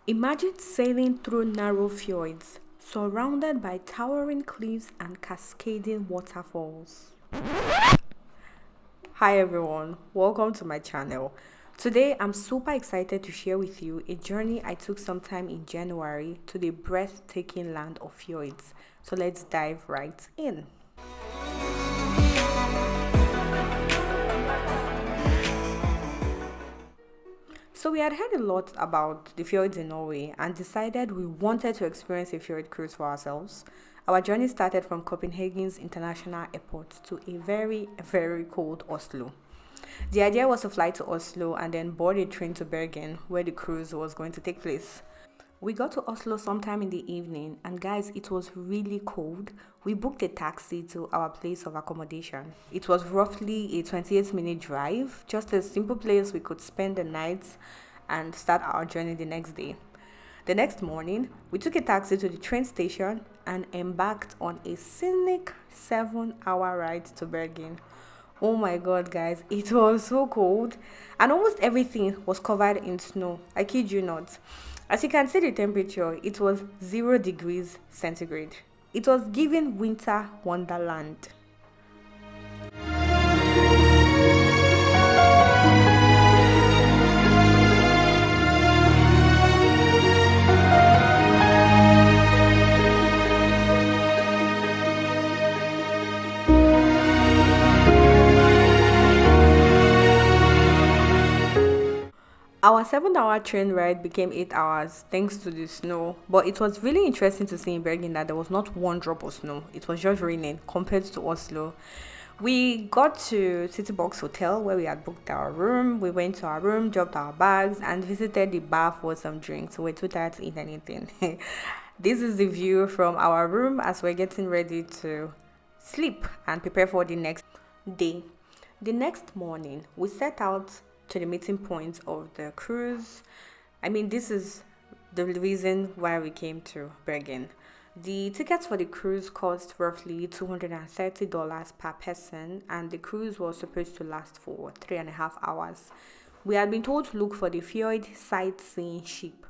Imagine sailing through narrow fjords, surrounded by towering cliffs and cascading waterfalls. Hi everyone, welcome to my channel. Today I'm super excited to share with you a journey I took sometime in January to the breathtaking land of fjords. So let's dive right in. So we had heard a lot about the fjords in Norway and decided we wanted to experience a fjord cruise for ourselves. Our journey started from Copenhagen's international airport to a very cold Oslo. The idea was to fly to Oslo and then board a train to Bergen, where the cruise was going to take place. We got to Oslo sometime in the evening, and guys, it was really cold. We booked a taxi to our place of accommodation. It was roughly a 28-minute drive, just a simple place we could spend the night and start our journey the next day. The next morning, we took a taxi to the train station and embarked on a scenic 7-hour ride to Bergen. Oh my god, guys, it was so cold, and almost everything was covered in snow. I kid you not. As you can see, the temperature, it was 0 degrees centigrade. It was giving winter wonderland. Our 7-hour train ride became 8 hours thanks to the snow, but it was really interesting to see in Bergen that there was not one drop of snow. It was just raining compared to Oslo. We got to City Box Hotel where we had booked our room. We went to our room, dropped our bags, and visited the bar for some drinks. We were too tired to eat anything. This is the view from our room as we're getting ready to sleep and prepare for the next day. The next morning, we set out to the meeting point of the cruise. I mean, this is the reason why we came to Bergen. The tickets for the cruise cost roughly $230 per person, and the cruise was supposed to last for 3.5 hours. We had been told to look for the fjord sightseeing ship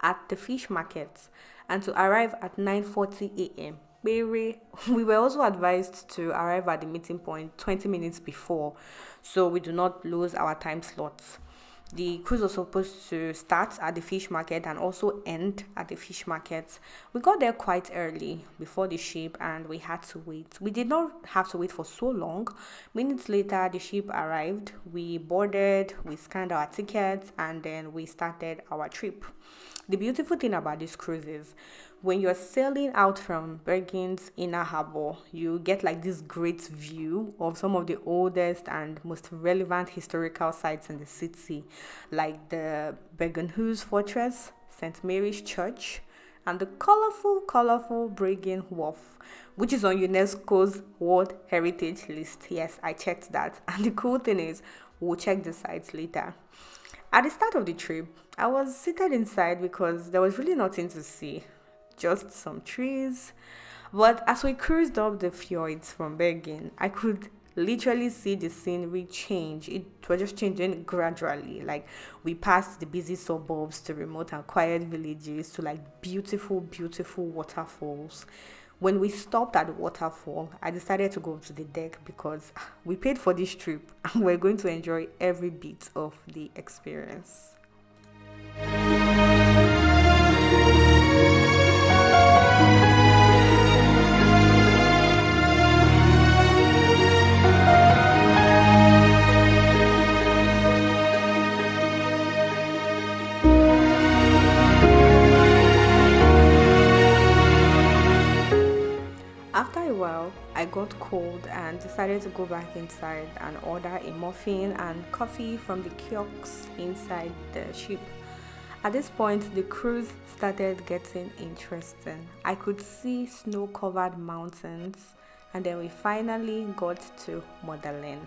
at the fish markets and to arrive at 9:40 a.m. We were also advised to arrive at the meeting point 20 minutes before so we do not lose our time slots. The cruise was supposed to start at the fish market and also end at the fish market. We got there quite early before the ship and we had to wait. We did not have to wait for so long. Minutes later, the ship arrived. We boarded, we scanned our tickets, and then we started our trip. The beautiful thing about this cruise is when you're sailing out from Bergen's inner harbor, you get like this great view of some of the oldest and most relevant historical sites in the city, like the Bergenhus Fortress, St. Mary's Church, and the colorful Bryggen Wharf, which is on UNESCO's World Heritage List. Yes, I checked that. And the cool thing is, we'll check the sites later. At the start of the trip, I was seated inside because there was really nothing to see, just some trees. But as we cruised up the fjords from Bergen, I could literally see the scenery change. It was just changing gradually. Like we passed the busy suburbs to remote and quiet villages to like beautiful waterfalls. When we stopped at the waterfall, I decided to go to the deck because we paid for this trip and we're going to enjoy every bit of the experience. After a while, I got cold and decided to go back inside and order a muffin and coffee from the kiosks inside the ship. At this point, the cruise started getting interesting. I could see snow-covered mountains, and then we finally got to MODALEN.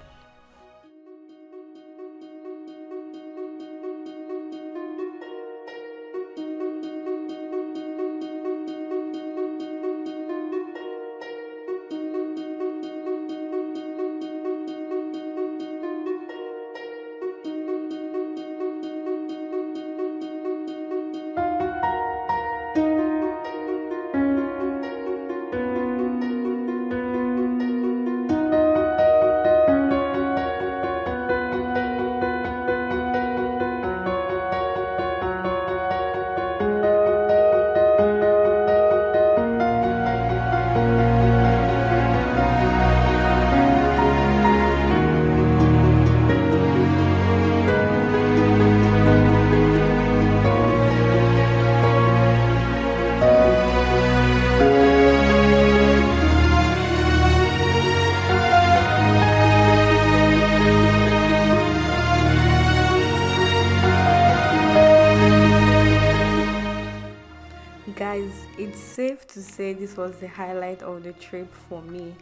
Guys, it's safe to say this was the highlight of the trip for me.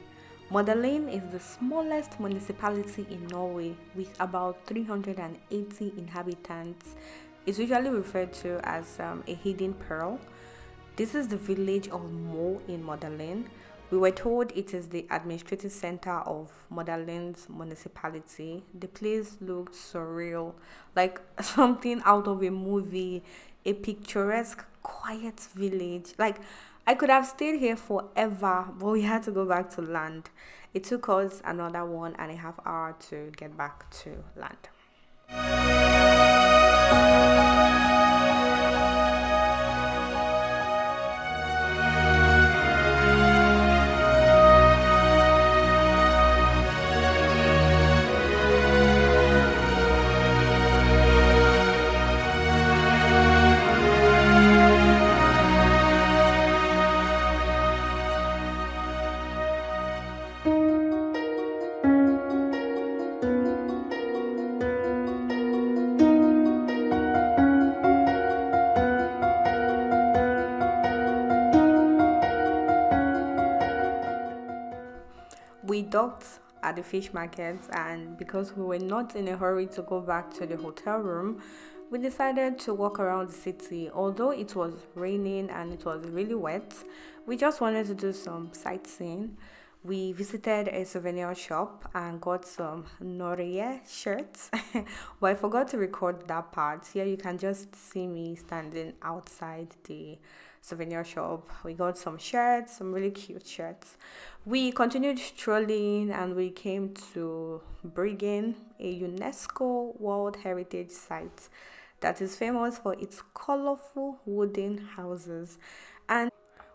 MODALEN is the smallest municipality in Norway with about 380 inhabitants. It's usually referred to as a hidden pearl. This is the village of Mo in MODALEN. We were told it is the administrative center of MODALEN's municipality. The place looked surreal, like something out of a movie, a picturesque, quiet village. Like I could have stayed here forever, but we had to go back to land. It took us another 1.5 hours to get back to land. We docked at the fish market, and because we were not in a hurry to go back to the hotel room, we decided to walk around the city. Although it was raining and it was really wet, we just wanted to do some sightseeing. We visited a souvenir shop and got some Norway shirts, but I forgot to record that part. Here you can just see me standing outside the souvenir shop. We got some shirts, some really cute shirts. We continued strolling and we came to Bryggen, a UNESCO World Heritage Site that is famous for its colorful wooden houses. And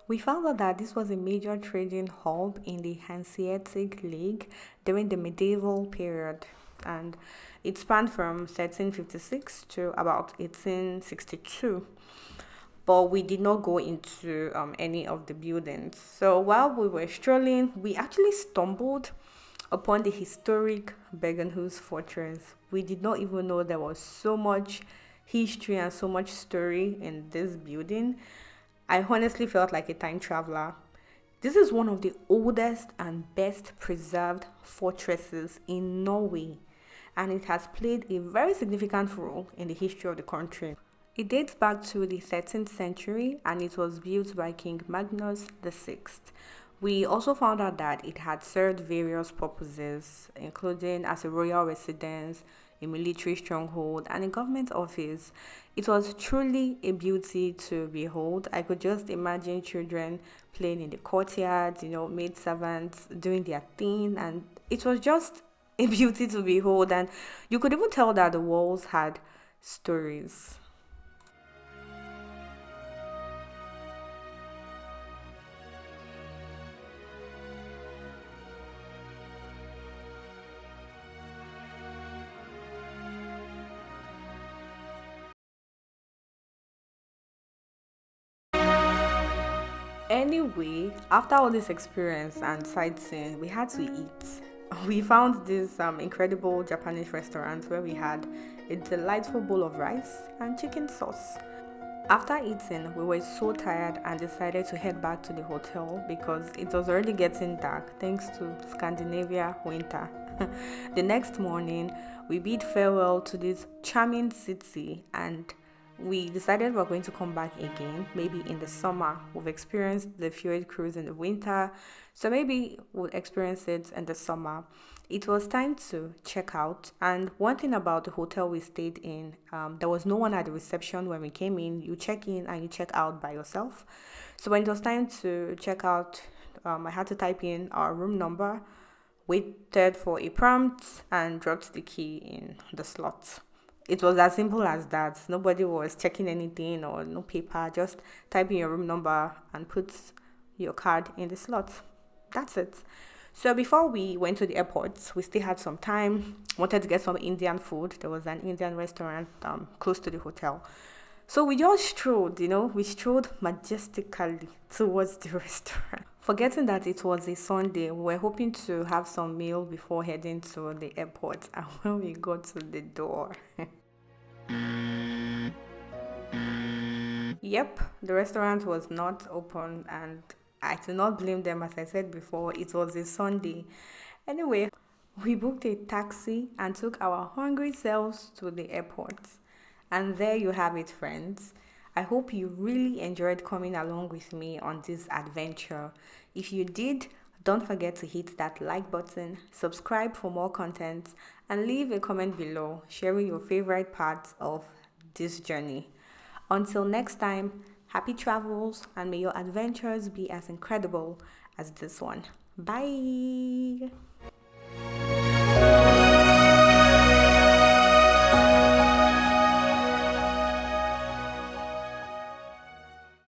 we found out that this was a major trading hub in the Hanseatic League during the medieval period, and it spanned from 1356 to about 1862. But we did not go into any of the buildings. So while we were strolling, we actually stumbled upon the historic Bergenhus Fortress. We did not even know there was so much history and so much story in this building. I honestly felt like a time traveler. This is one of the oldest and best preserved fortresses in Norway, and it has played a very significant role in the history of the country. It dates back to the 13th century and it was built by King Magnus VI. We also found out that it had served various purposes, including as a royal residence, a military stronghold, and a government office. It was truly a beauty to behold. I could just imagine children playing in the courtyard, maid servants doing their thing, and it was just a beauty to behold. And you could even tell that the walls had stories. Anyway, after all this experience and sightseeing, we had to eat. We found this incredible Japanese restaurant where we had a delightful bowl of rice and chicken sauce. After eating, we were so tired and decided to head back to the hotel because it was already getting dark thanks to Scandinavia winter. The next morning, we bid farewell to this charming city and we decided we're going to come back again, maybe in the summer. We've experienced the fjord cruise in the winter, so maybe we'll experience it in the summer. It was time to check out, and one thing about the hotel we stayed in, there was no one at the reception when we came in. You check in and you check out by yourself. So when it was time to check out, I had to type in our room number, waited for a prompt, and dropped the key in the slot. It was as simple as that. Nobody was checking anything or no paper. Just type in your room number and put your card in the slot. That's it. So before we went to the airport, we still had some time. Wanted to get some Indian food. There was an Indian restaurant close to the hotel. So we just strolled, we strolled majestically towards the restaurant. Forgetting that it was a Sunday, we were hoping to have some meal before heading to the airport. And when we got to the door, Yep, the restaurant was not open, and I do not blame them. As I said before, it was a Sunday. Anyway, we booked a taxi and took our hungry selves to the airport. And there you have it, friends. I hope you really enjoyed coming along with me on this adventure. If you did, don't forget to hit that like button, subscribe for more content, and leave a comment below sharing your favorite parts of this journey. Until next time, happy travels and may your adventures be as incredible as this one. Bye.